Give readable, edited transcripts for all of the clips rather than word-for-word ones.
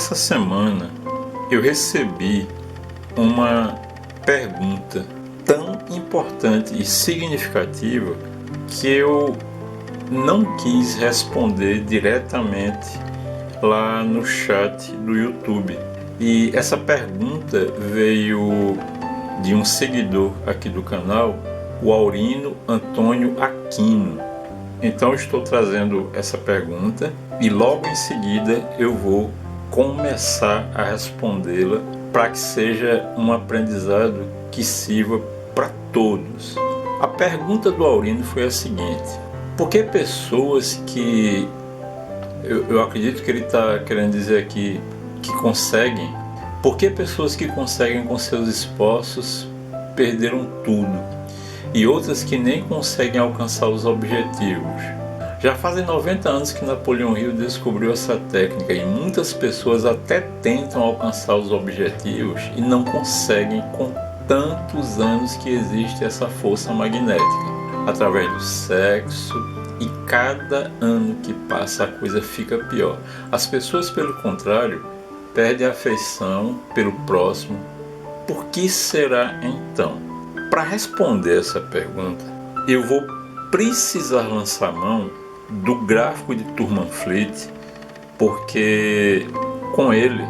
Essa semana eu recebi uma pergunta tão importante e significativa que eu não quis responder diretamente lá no chat do YouTube. E essa pergunta veio de um seguidor aqui do canal, o Aurino Antônio Aquino. Então eu estou trazendo essa pergunta e logo em seguida eu vou começar a respondê-la para que seja um aprendizado que sirva para todos. A pergunta do Aurino foi a seguinte: por que pessoas que, eu acredito que ele está querendo dizer aqui, que conseguem, por que pessoas que conseguem com seus esforços perderam tudo e outras que nem conseguem alcançar os objetivos? Já fazem 90 anos que Napoleão Hill descobriu essa técnica e muitas pessoas até tentam alcançar os objetivos e não conseguem com tantos anos que existe essa força magnética, através do sexo, e cada ano que passa a coisa fica pior. As pessoas, pelo contrário, perdem a afeição pelo próximo. Por que será então? Para responder essa pergunta, eu vou precisar lançar mão do gráfico de Thurman-Fleet, porque com ele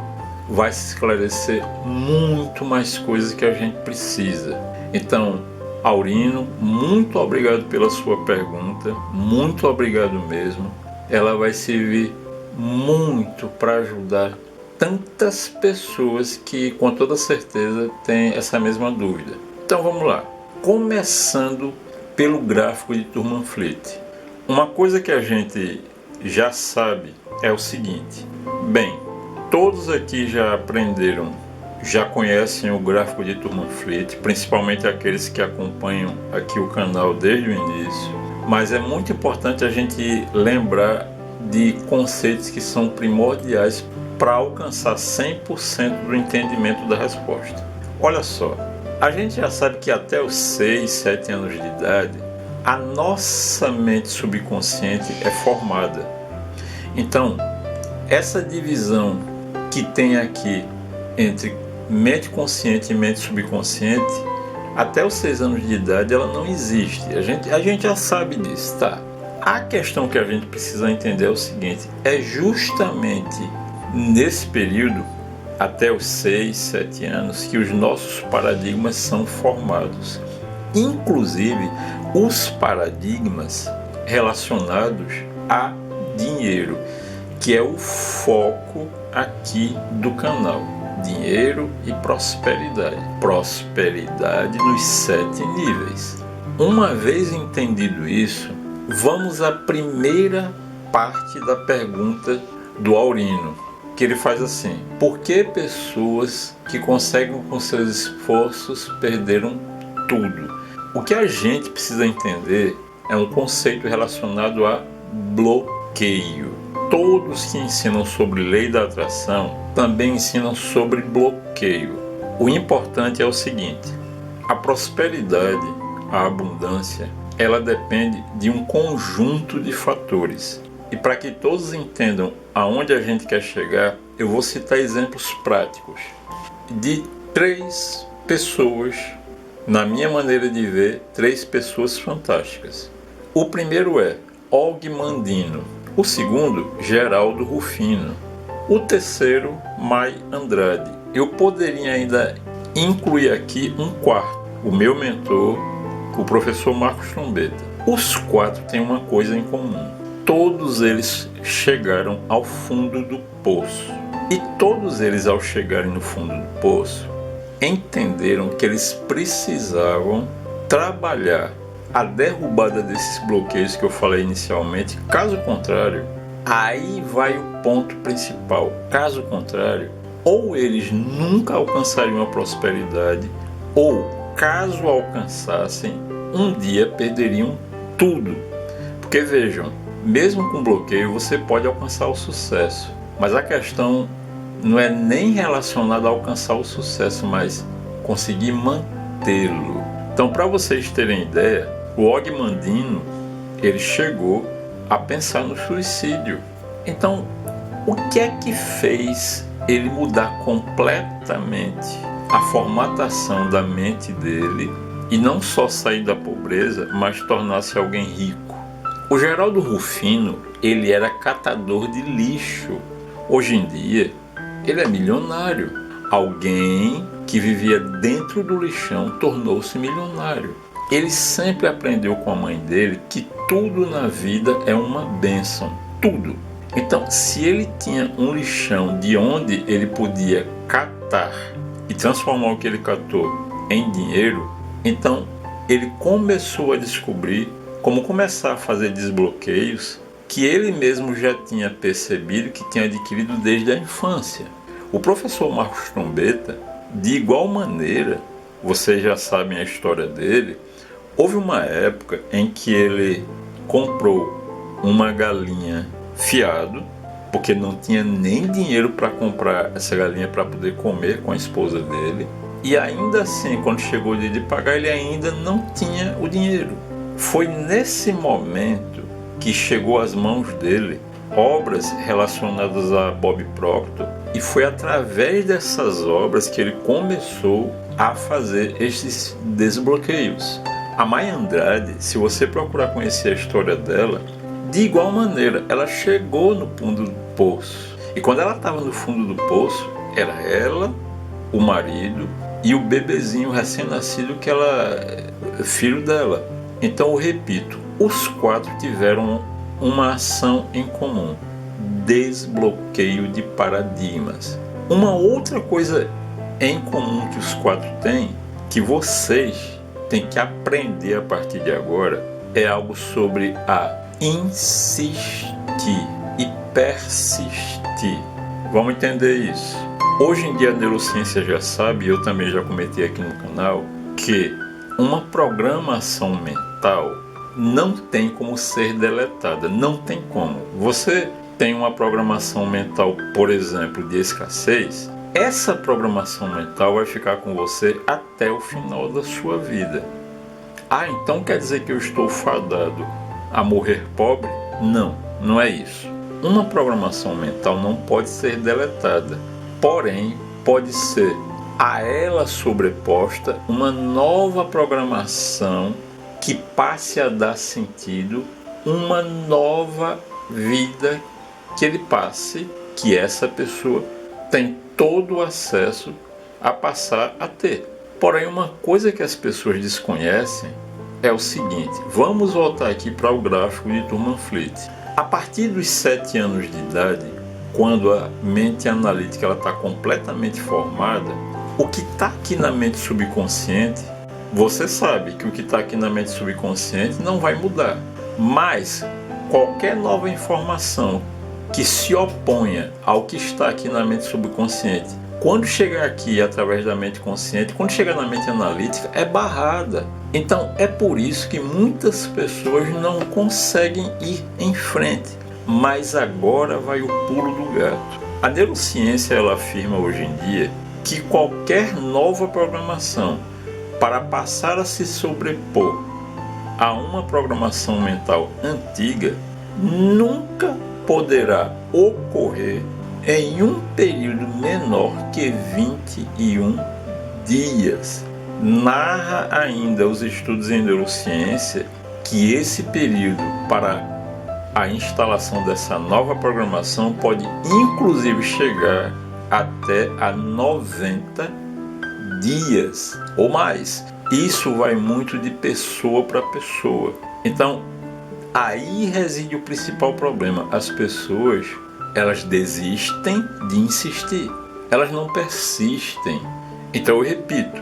vai se esclarecer muito mais coisas que a gente precisa. Então, Aurino, muito obrigado pela sua pergunta, muito obrigado mesmo. Ela vai servir muito para ajudar tantas pessoas que com toda certeza têm essa mesma dúvida. Então vamos lá, começando pelo gráfico de Thurman-Fleet. Uma coisa que a gente já sabe é o seguinte: bem, todos aqui já aprenderam, já conhecem o gráfico de Thurman-Fleet, principalmente aqueles que acompanham aqui o canal desde o início, mas é muito importante a gente lembrar de conceitos que são primordiais para alcançar 100% do entendimento da resposta. Olha só, a gente já sabe que até os 6, 7 anos de idade, a nossa mente subconsciente é formada. Então, essa divisão que tem aqui entre mente consciente e mente subconsciente, até os 6 anos de idade ela não existe. A gente já sabe disso, tá? A questão que a gente precisa entender é o seguinte: é justamente nesse período, até os 6, 7 anos, que os nossos paradigmas são formados. Inclusive, os paradigmas relacionados a dinheiro, que é o foco aqui do canal. Dinheiro e prosperidade. Prosperidade nos 7 níveis. Uma vez entendido isso, vamos à primeira parte da pergunta do Aurino, que ele faz assim: por que pessoas que conseguem com seus esforços perderam tudo? O que a gente precisa entender é um conceito relacionado a bloqueio. Todos que ensinam sobre lei da atração também ensinam sobre bloqueio. O importante é o seguinte: a prosperidade, a abundância, ela depende de um conjunto de fatores. E para que todos entendam aonde a gente quer chegar, eu vou citar exemplos práticos de 3 pessoas, na minha maneira de ver, 3 pessoas fantásticas. O primeiro é Og Mandino. O segundo, Geraldo Rufino. O terceiro, Mai Andrade. Eu poderia ainda incluir aqui um quarto, o meu mentor, o professor Marcos Trombetta. Os 4 têm uma coisa em comum: todos eles chegaram ao fundo do poço. E todos eles, ao chegarem no fundo do poço, entenderam que eles precisavam trabalhar a derrubada desses bloqueios que eu falei inicialmente. Caso contrário, aí vai o ponto principal. Caso contrário, ou eles nunca alcançariam a prosperidade, ou, caso alcançassem, um dia perderiam tudo. Porque vejam, mesmo com bloqueio você pode alcançar o sucesso, mas a questão não é nem relacionada a alcançar o sucesso, mas conseguir mantê-lo. Então, para vocês terem ideia, o Og Mandino, ele chegou a pensar no suicídio. Então, o que é que fez ele mudar completamente a formatação da mente dele e não só sair da pobreza, mas tornar-se alguém rico. O Geraldo Rufino, ele era catador de lixo. Hoje em dia, ele é milionário. Alguém que vivia dentro do lixão tornou-se milionário. Ele sempre aprendeu com a mãe dele que tudo na vida é uma bênção. Tudo. Então, se ele tinha um lixão de onde ele podia catar e transformar o que ele catou em dinheiro, então ele começou a descobrir como começar a fazer desbloqueios que ele mesmo já tinha percebido que tinha adquirido desde a infância. O professor Marcos Trombetta, de igual maneira, vocês já sabem a história dele, houve uma época em que ele comprou uma galinha fiado, porque não tinha nem dinheiro para comprar essa galinha para poder comer com a esposa dele, e ainda assim, quando chegou o dia de pagar, ele ainda não tinha o dinheiro. Foi nesse momento que chegou às mãos dele obras relacionadas a Bob Proctor, e foi através dessas obras que ele começou a fazer esses desbloqueios. A Maya Andrade, se você procurar conhecer a história dela, de igual maneira, ela chegou no fundo do poço. E quando ela estava no fundo do poço, era ela, o marido e o bebezinho recém-nascido que ela filho dela. Então eu repito, os quatro tiveram uma ação em comum: desbloqueio de paradigmas. Uma outra coisa em comum que os quatro têm, que vocês têm que aprender a partir de agora, é algo sobre a insistir e persistir. Vamos entender isso. Hoje em dia a neurociência já sabe, eu também já comentei aqui no canal, que uma programação mental não tem como ser deletada, não tem como. Você tem uma programação mental, por exemplo, de escassez, essa programação mental vai ficar com você até o final da sua vida. Ah, então quer dizer que eu estou fadado a morrer pobre? Não, não é isso. Uma programação mental não pode ser deletada, porém pode ser a ela sobreposta uma nova programação que passe a dar sentido, uma nova vida que ele passe, que essa pessoa tem todo o acesso a passar a ter. Porém, uma coisa que as pessoas desconhecem é o seguinte: vamos voltar aqui para o gráfico de Truman Fleet. A partir dos 7 anos de idade, quando a mente analítica está completamente formada, o que está aqui na mente subconsciente, você sabe que o que está aqui na mente subconsciente não vai mudar. Mas qualquer nova informação que se oponha ao que está aqui na mente subconsciente, quando chegar aqui através da mente consciente, quando chegar na mente analítica, é barrada. Então é por isso que muitas pessoas não conseguem ir em frente. Mas agora vai o pulo do gato. A neurociência ela afirma hoje em dia que qualquer nova programação para passar a se sobrepor a uma programação mental antiga nunca poderá ocorrer em um período menor que 21 dias. Narra ainda os estudos em neurociência que esse período para a instalação dessa nova programação pode inclusive chegar até a 90 dias ou mais. Isso vai muito de pessoa para pessoa. Então, aí reside o principal problema. As pessoas, elas desistem de insistir. Elas não persistem. Então, eu repito,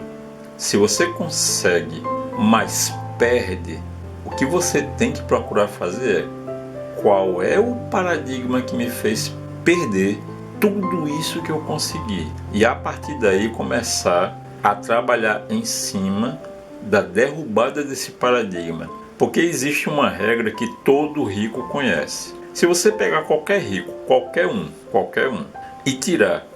se você consegue, mas perde, o que você tem que procurar fazer é: qual é o paradigma que me fez perder tudo isso que eu consegui? E a partir daí começar a trabalhar em cima da derrubada desse paradigma. Porque existe uma regra que todo rico conhece. Se você pegar qualquer rico, qualquer um, e tirar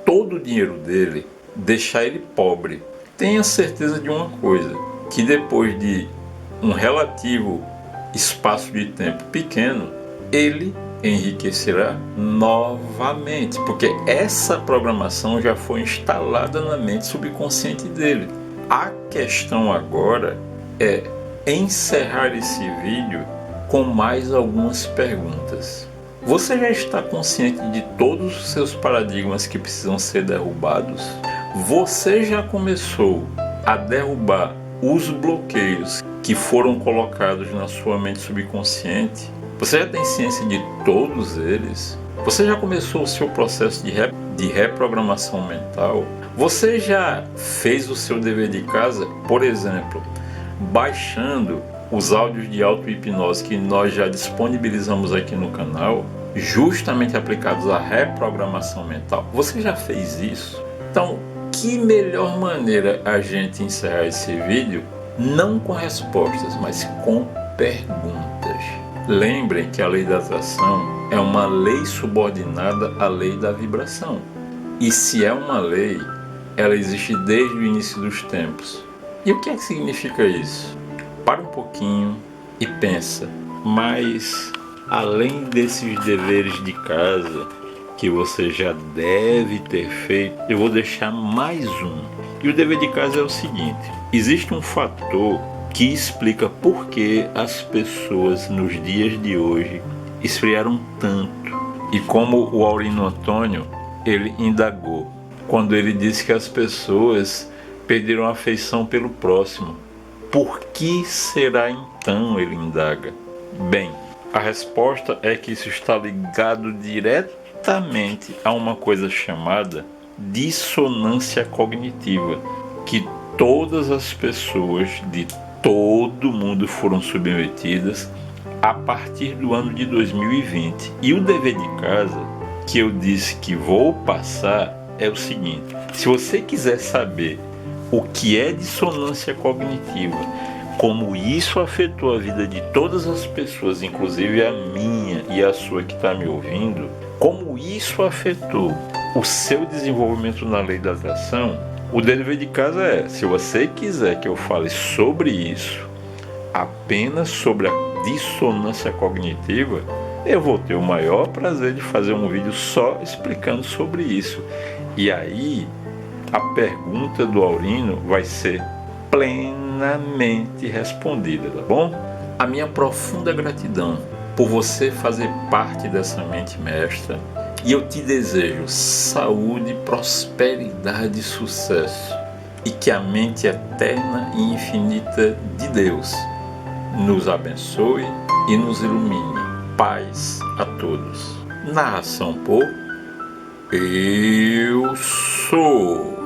todo o dinheiro dele, deixar ele pobre, tenha certeza de uma coisa, que depois de um relativo espaço de tempo pequeno, ele enriquecerá novamente, porque essa programação já foi instalada na mente subconsciente dele. A questão agora é encerrar esse vídeo com mais algumas perguntas. Você já está consciente de todos os seus paradigmas que precisam ser derrubados? Você já começou a derrubar os bloqueios que foram colocados na sua mente subconsciente? Você já tem ciência de todos eles? Você já começou o seu processo de reprogramação mental? Você já fez o seu dever de casa, por exemplo, baixando os áudios de auto-hipnose que nós já disponibilizamos aqui no canal, justamente aplicados à reprogramação mental? Você já fez isso? Então, que melhor maneira a gente encerrar esse vídeo, não com respostas, mas com perguntas. Lembrem que a lei da atração é uma lei subordinada à lei da vibração. E se é uma lei, ela existe desde o início dos tempos. E o que é que significa isso? Para um pouquinho e pensa. Mas, além desses deveres de casa que você já deve ter feito, eu vou deixar mais um. E o dever de casa é o seguinte: existe um fator que explica por que as pessoas nos dias de hoje esfriaram tanto. E como o Aurino Antônio, ele indagou, quando ele disse que as pessoas perderam a afeição pelo próximo. Por que será então, ele indaga? Bem, a resposta é que isso está ligado diretamente a uma coisa chamada dissonância cognitiva, que todas as pessoas de todo mundo foram submetidas a partir do ano de 2020. E o dever de casa que eu disse que vou passar é o seguinte: se você quiser saber o que é dissonância cognitiva, como isso afetou a vida de todas as pessoas, inclusive a minha e a sua que está me ouvindo, como isso afetou o seu desenvolvimento na lei da atração, o dever de casa é: se você quiser que eu fale sobre isso, apenas sobre a dissonância cognitiva, eu vou ter o maior prazer de fazer um vídeo só explicando sobre isso. E aí, a pergunta do Aurino vai ser plenamente respondida, tá bom? A minha profunda gratidão por você fazer parte dessa mente mestra, e eu te desejo saúde, prosperidade e sucesso, e que a mente eterna e infinita de Deus nos abençoe e nos ilumine. Paz a todos. Narração por Eu Sou.